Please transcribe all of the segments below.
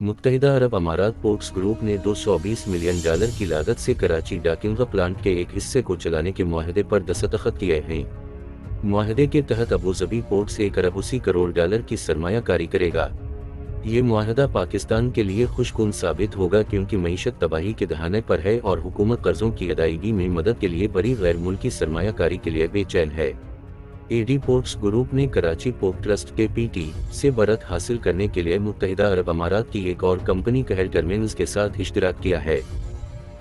मुत्तहिदा अरब अमारात ports group ने $220 million की लागत से कराची डॉकिंग प्लांट के एक हिस्से को चलाने के मुआहदे पर दस्तखत किए हैं। मुआहदे के तहत अबूजबी पोर्ट्स $1 अरब 80 करोड़ की सरमायाकारी करेगा। ये मुआहदा पाकिस्तान के लिए खुशकुन साबित होगा क्योंकि मईशत तबाही के दहाने पर है और हुकूमत कर्जों की अदायगी में मदद के लिए बड़ी गैर मुल्की सरमायाकारी के लिए बेचैन है। एडी पोर्ट्स ग्रुप ने कराची पोर्ट ट्रस्ट के पीटी से बरत हासिल करने के लिए मुत्तहिदा अरब अमारात की एक और कंपनी कहल टर्मिनल्स के साथ इश्तिराक किया है।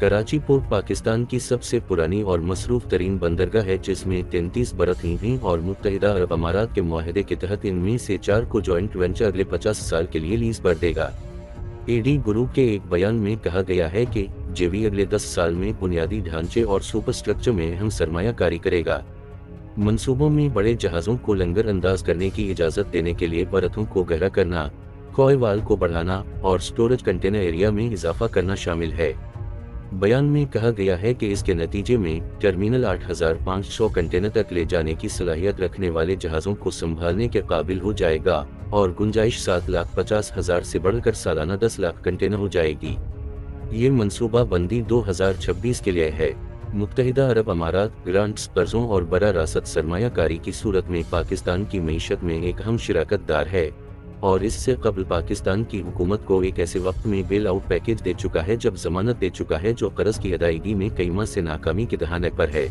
कराची पोर्ट पाकिस्तान की सबसे पुरानी और मसरूफ तरीन बंदरगाह है जिसमें 33 बरतें हैं और मुत्तहिदा अरब अमारात के मुआहदे के तहत इनमें से 4 को जॉइंट वेंचर अगले 50 साल के लिए लीज पर देगा। एडी ग्रुप के एक बयान में कहा गया है कि जेवी अगले 10 साल में बुनियादी ढांचे और सुपर स्ट्रक्चर में अहम सरमायाकारी करेगा। मंसूबों में बड़े जहाज़ों को लंगर अंदाज करने की इजाज़त देने के लिए बरतों को गहरा करना, कॉय वाल को बढ़ाना और स्टोरेज कंटेनर एरिया में इजाफा करना शामिल है। बयान में कहा गया है कि इसके नतीजे में टर्मिनल 8,500 कंटेनर तक ले जाने की सलाहियत रखने वाले जहाज़ों को संभालने के काबिल हो जाएगा और गुंजाइश 7,50,000 से बढ़कर सालाना 10 लाख कंटेनर हो जाएगी। ये मंसूबा बंदी 2026 के लिए है। मुत्तहिदा अरब अमारात ग्रांट्स, कर्जों और बरा रासत सरमायाकारी की सूरत में पाकिस्तान की मईशत में एक अहम शिराकतदार है और इससे कबल पाकिस्तान की हुकूमत को एक ऐसे वक्त में बेल आउट पैकेज दे चुका है जब जमानत दे चुका है जो कर्ज की अदायगी में कई माह से नाकामी के दहाने पर है।